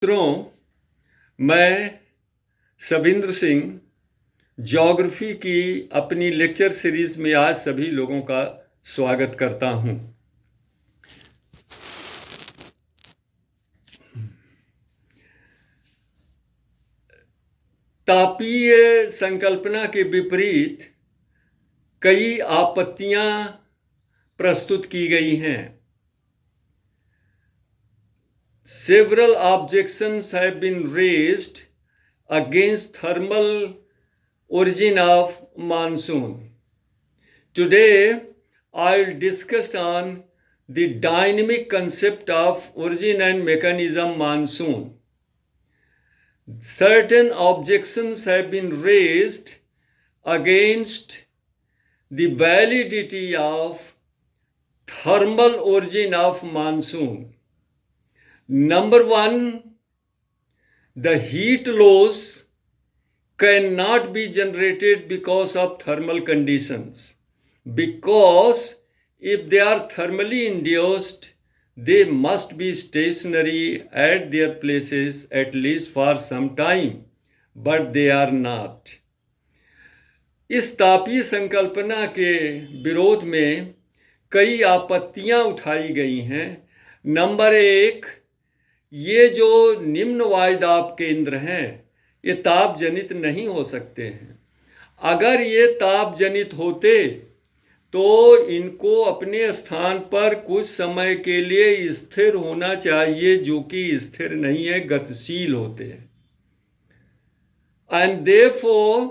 मित्रों, मैं सविंद्र सिंह ज्योग्राफी की अपनी लेक्चर सीरीज में आज सभी लोगों का स्वागत करता हूं। तापीय संकल्पना के विपरीत कई आपत्तियां प्रस्तुत की गई हैं। Several objections have been raised against thermal origin of monsoon. Today, I'll discuss on the dynamic concept of origin and mechanism monsoon. Certain objections have been raised against the validity of thermal origin of monsoon. Number one, the heat loss cannot be generated because of thermal conditions, because if they are thermally induced, they must be stationary at their places at least for some time, but they are not. इस तापीय संकल्पना के विरोध में कई आपत्तियां उठाई गई हैं। नंबर एक, ये जो निम्न वायुदाब केंद्र हैं ये ताप जनित नहीं हो सकते हैं। अगर ये ताप जनित होते तो इनको अपने स्थान पर कुछ समय के लिए स्थिर होना चाहिए, जो कि स्थिर नहीं है, गतिशील होते हैं। And therefore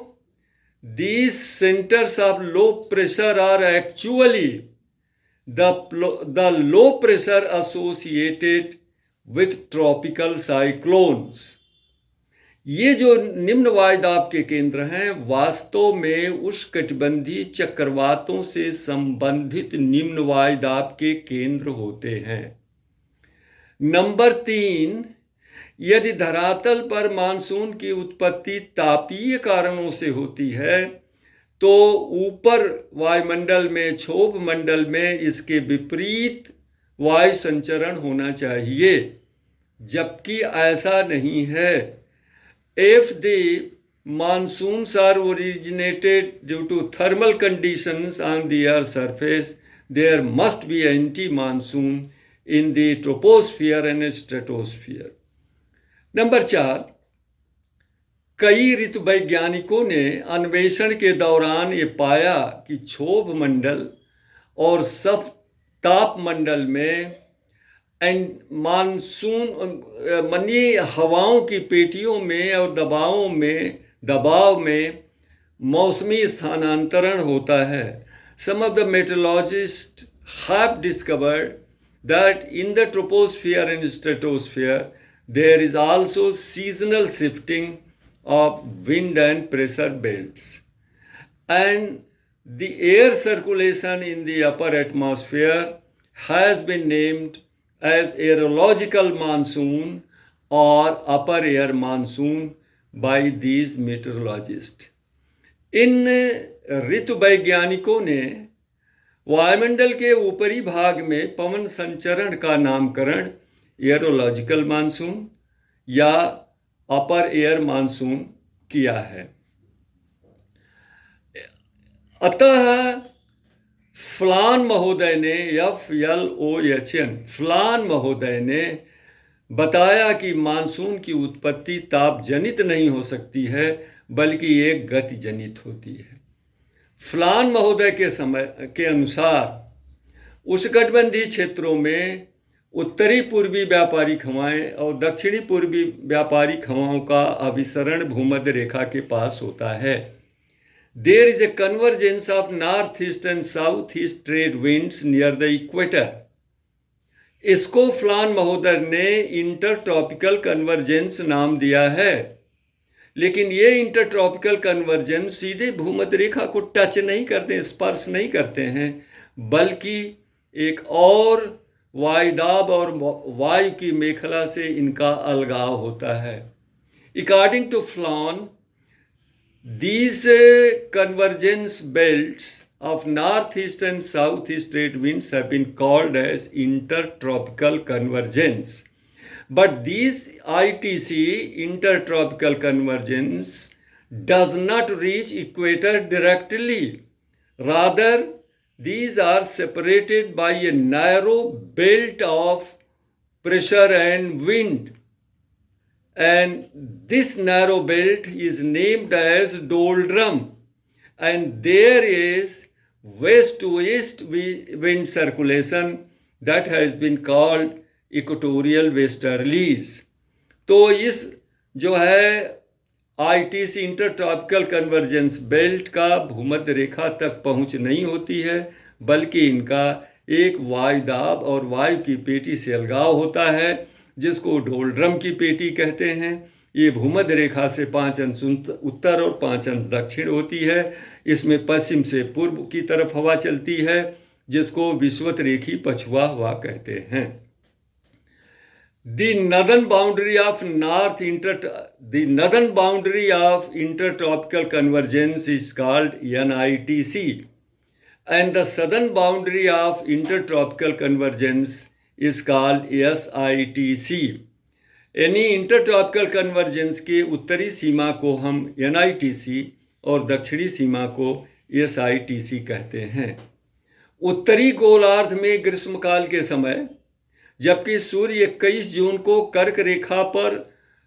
these centers of low pressure are actually the low pressure associated with tropical cyclones. ये जो निम्न वायुदाब के केंद्र हैं वास्तव में उष्णकटिबंधीय चक्रवातों से संबंधित निम्न वायुदाब के केंद्र होते हैं। नंबर तीन, यदि धरातल पर मानसून की उत्पत्ति तापीय कारणों से होती है तो ऊपर वायुमंडल में, क्षोभ मंडल में इसके विपरीत वायु संचरण होना चाहिए, जबकि ऐसा नहीं है। If the monsoons are originated due to thermal conditions on the earth's surface, there must be anti-monsoon in the troposphere and stratosphere. Number चार, कई ऋतु वैज्ञानिकों ने अन्वेषण के दौरान ये पाया कि क्षोभ मंडल और ताप मंडल में मानसून हवाओं की पेटियों में और दबाव में मौसमी स्थानांतरण होता है। Some of the meteorologists have discovered that in the troposphere and stratosphere there is also seasonal shifting of wind and pressure belts, and the air circulation in the upper atmosphere has been named as aerological monsoon or upper air monsoon by these meteorologists. इन ऋतु वैज्ञानिकों ने वायुमंडल के ऊपरी भाग में पवन संचरण का नामकरण एयरोलॉजिकल मानसून या अपर एयर मानसून किया है। अतः फ्लान महोदय ने फ्लान महोदय ने बताया कि मानसून की उत्पत्ति ताप जनित नहीं हो सकती है, बल्कि एक गति जनित होती है। फ्लान महोदय के अनुसार उष्णकटिबंधीय क्षेत्रों में उत्तरी पूर्वी व्यापारिक हवाएं और दक्षिणी पूर्वी व्यापारिक हवाओं का अभिसरण भूमध्य रेखा के पास होता है। There is a convergence of northeast and southeast trade winds near the equator. इसको फ्लान महोदय ने इंटरट्रॉपिकल कन्वर्जेंस नाम दिया है, लेकिन ये इंटरट्रॉपिकल कन्वर्जेंस सीधे भूमध्य रेखा को टच नहीं करते, स्पर्श नहीं करते हैं, बल्कि एक और वायुदाब और वायु की मेखला से इनका अलगाव होता है। According to Flan, these convergence belts of northeast and southeast trade winds have been called as intertropical convergence. But these ITC, intertropical convergence, does not reach equator directly. Rather, these are separated by a narrow belt of pressure and wind. And this narrow belt is named as doldrum. And there is west to east wind circulation that has been called equatorial westerlies. तो इस जो है ITC intertropical convergence belt का भूमध्य रेखा तक पहुंच नहीं होती है, बल्कि इनका एक वायुदाब और वायु की पेटी से अलगाव होता है, जिसको डोल्ड्रम की पेटी कहते हैं। ये भूमध्य रेखा से 5 अंश उत्तर और 5 अंश दक्षिण होती है। इसमें पश्चिम से पूर्व की तरफ हवा चलती है, जिसको विषुवत रेखी पछुआ हवा कहते हैं। The northern boundary of intertropical convergence is called NITC, and the southern boundary of intertropical convergence is called SITC. यानी इंटरट्रॉपिकल कन्वर्जेंस के उत्तरी सीमा को हम NITC और दक्षिणी सीमा को SITC कहते हैं। उत्तरी गोलार्ध में ग्रीष्मकाल के समय जबकि सूर्य 21 जून को कर्क रेखा पर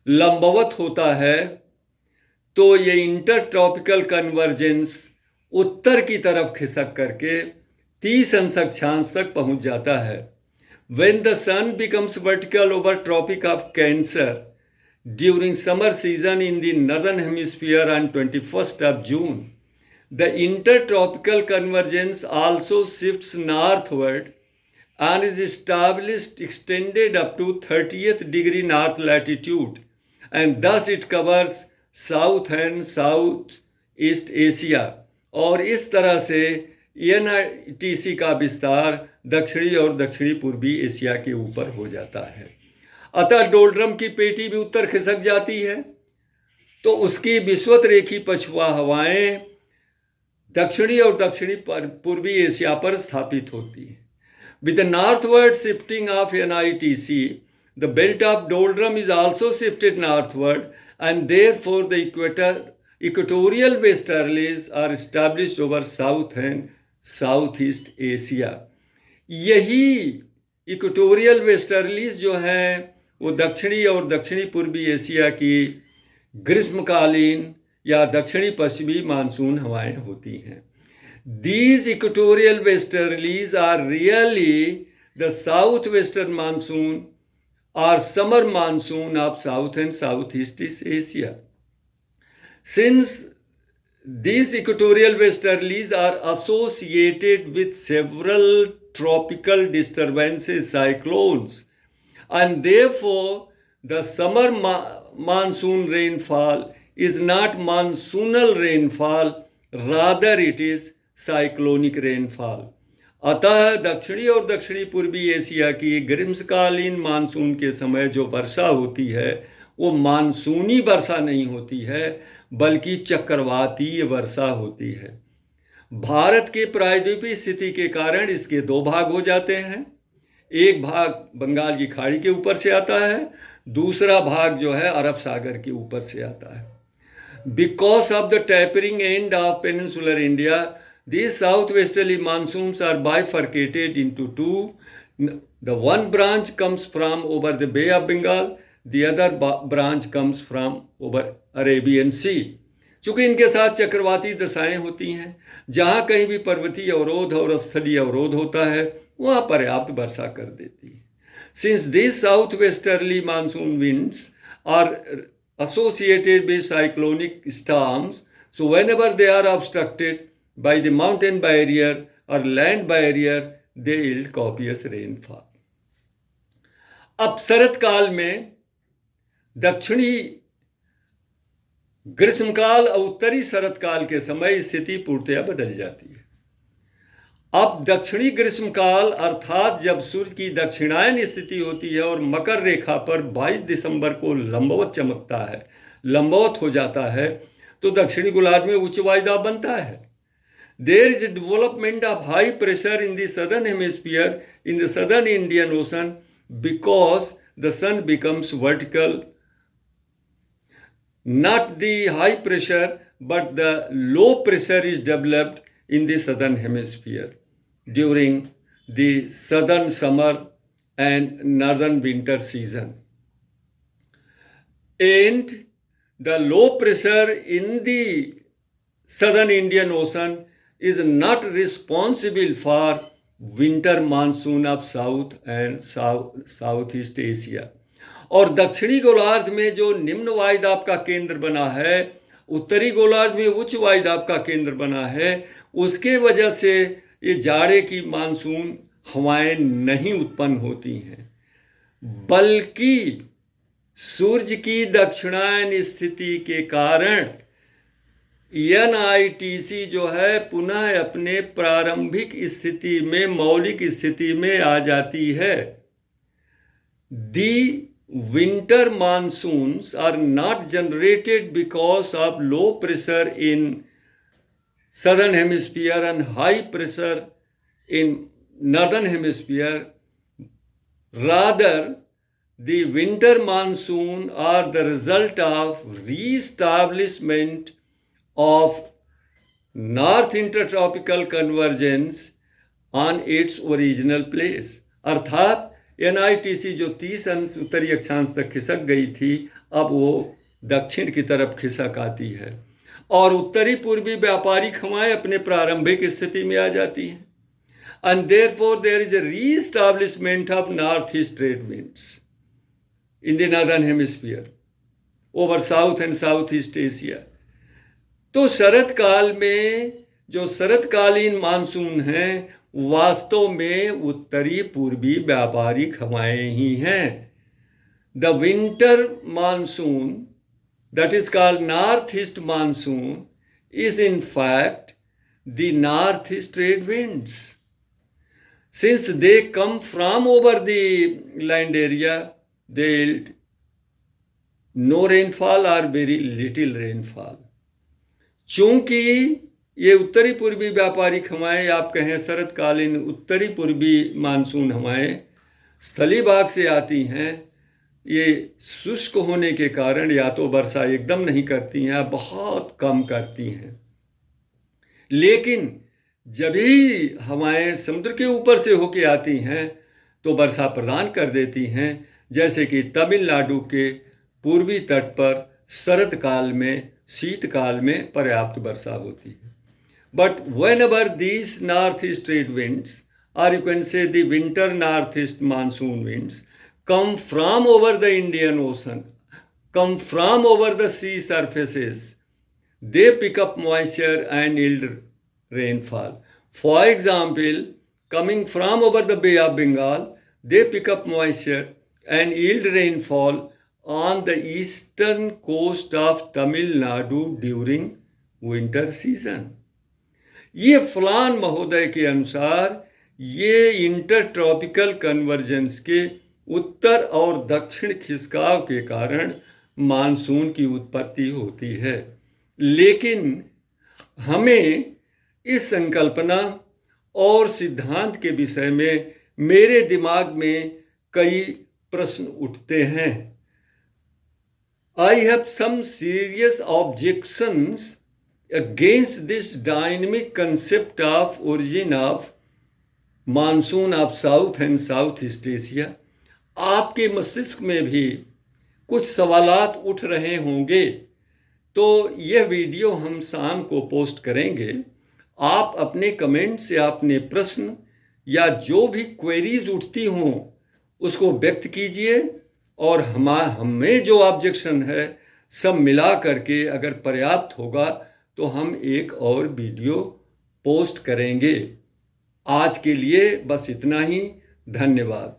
लंबवत होता है, तो ये इंटरट्रॉपिकल कन्वर्जेंस उत्तर की तरफ खिसक करके 30 अंश अक्षांश तक पहुंच जाता है। When the sun becomes vertical over Tropic of Cancer during summer season in the northern hemisphere on 21st of June, the intertropical convergence also shifts northward and is established extended up to 30th degree north latitude, and thus it covers South and Southeast Asia। और इस तरह से NITC का विस्तार दक्षिणी और दक्षिणी पूर्वी एशिया के ऊपर हो जाता है। अतः डोल्ड्रम की पेटी भी उत्तर खिसक जाती है, तो उसकी विषुवत रेखी पछुआ हवाएं दक्षिणी और दक्षिणी पूर्वी एशिया पर स्थापित होती हैं। With the northward shifting of NITC, the belt of doldrum is also shifted northward, and therefore the equatorial westerlies are established over South and Southeast Asia। यही इक्वेटोरियल वेस्टर्लीज जो हैं वो दक्षिणी और दक्षिणी पूर्वी एशिया की ग्रीष्मकालीन या दक्षिणी पश्चिमी मानसून हवाएं होती हैं। These equatorial westerlies are really the southwestern monsoon or summer monsoon of South and Southeast Asia. Since these equatorial westerlies are associated with several tropical disturbances, cyclones, and therefore the summer monsoon rainfall is not monsoonal rainfall, rather it is cyclonic rainfall. अतः दक्षिणी और दक्षिणी पूर्वी Asia की ग्रीष्मकालीन monsoon के समय जो वर्षा होती है वो मानसूनी वर्षा नहीं होती है, बल्कि चक्रवातीय वर्षा होती है। भारत के प्रायद्वीपीय स्थिति के कारण इसके 2 भाग हो जाते हैं। एक भाग बंगाल की खाड़ी के ऊपर से आता है, दूसरा भाग जो है अरब सागर के ऊपर से आता है। Because of the tapering end of peninsular India, these southwesterly monsoons are bifurcated into 2. The one branch comes from over the Bay of Bengal, the other branch comes from over Arabian Sea। चूंकि इनके साथ चक्रवाती दशाएं होती हैं, जहां कहीं भी पर्वतीय अवरोध और स्थलीय अवरोध होता है वहां पर्याप्त वर्षा कर देती है। Since these southwesterly monsoon winds are associated with cyclonic storms, so whenever they are obstructed by the mountain barrier or land barrier, they yield copious rainfall। अब शरद काल में दक्षिणी ग्रीष्मकाल और उत्तरी शरद काल के समय स्थिति पूर्णतया बदल जाती है। अब दक्षिणी ग्रीष्मकाल अर्थात जब सूर्य की दक्षिणायन स्थिति होती है और मकर रेखा पर 22 दिसंबर को लंबवत चमकता है, लंबवत हो जाता है, तो दक्षिणी गोलार्ध में उच्च वायुदाब बनता है। There is a development of high pressure in the southern hemisphere in the southern Indian Ocean because the sun becomes vertical. Not the high pressure, but the low pressure is developed in the southern hemisphere during the southern summer and northern winter season. And the low pressure in the southern Indian Ocean is not responsible for winter monsoon of South and Southeast Asia. और दक्षिणी गोलार्ध में जो निम्न वायुदाब का केंद्र बना है, उत्तरी गोलार्ध में उच्च वायुदाब का केंद्र बना है, उसके वजह से ये जाड़े की मानसून हवाएं नहीं उत्पन्न होती हैं, बल्कि सूर्य की दक्षिणायन स्थिति के कारण NITC जो है पुनः अपने प्रारंभिक स्थिति में, मौलिक स्थिति में आ जाती है. The winter monsoons are not generated because of low pressure in southern hemisphere and high pressure in northern hemisphere. Rather, the winter monsoon are the result of re-establishment of north intertropical convergence on its original place. अर्थात NITC जो 30 अंश उत्तरी अक्षांश तक खिसक गई थी, अब वो दक्षिण की तरफ खिसक आती है और उत्तरी पूर्वी व्यापारिक हवाएं अपने प्रारंभिक स्थिति में आ जाती हैं. And therefore there is a re-establishment of northeast trade winds in the northern hemisphere over South and Southeast Asia. तो शरद काल में जो शरदकालीन मानसून हैं वास्तव में उत्तरी पूर्वी व्यापारिक हवाएं ही हैं. The winter monsoon that is called north east monsoon is in fact the north east trade winds. Since they come from over the land area, they yield no rainfall or very little rainfall. चूंकि ये उत्तरी पूर्वी व्यापारिक हवाएं, आप कहें शरदकालीन उत्तरी पूर्वी मानसून हवाएं स्थलीय भाग से आती हैं, ये शुष्क होने के कारण या तो वर्षा एकदम नहीं करती हैं या बहुत कम करती हैं. लेकिन जब भी हवाएं समुद्र के ऊपर से होके आती हैं तो वर्षा प्रदान कर देती हैं, जैसे कि तमिलनाडु के पूर्वी तट पर शरद काल में, शीतकाल में पर्याप्त वर्षा होती है. But whenever these northeast trade winds, or you can say the winter northeast monsoon winds, come from over the Indian Ocean, come from over the sea surfaces, they pick up moisture and yield rainfall. For example, coming from over the Bay of Bengal, they pick up moisture and yield rainfall on the eastern coast of Tamil Nadu during winter season. ये फलान महोदय के अनुसार ये intertropical convergence के उत्तर और दक्षिण खिसकाव के कारण मानसून की उत्पत्ति होती है. लेकिन हमें इस संकल्पना और सिद्धांत के विषय में मेरे दिमाग में कई प्रश्न उठते हैं. I have some serious objections against this dynamic concept of origin of monsoon of South and Southeast Asia. आपके मस्तिष्क में भी कुछ सवालात उठ रहे होंगे, तो यह वीडियो हम शाम को पोस्ट करेंगे. आप अपने कमेंट से अपने प्रश्न या जो भी क्वेरीज उठती हों उसको व्यक्त कीजिए, और हमें जो ऑब्जेक्शन है सब मिला करके अगर पर्याप्त होगा तो हम एक और वीडियो पोस्ट करेंगे. आज के लिए बस इतना ही. धन्यवाद.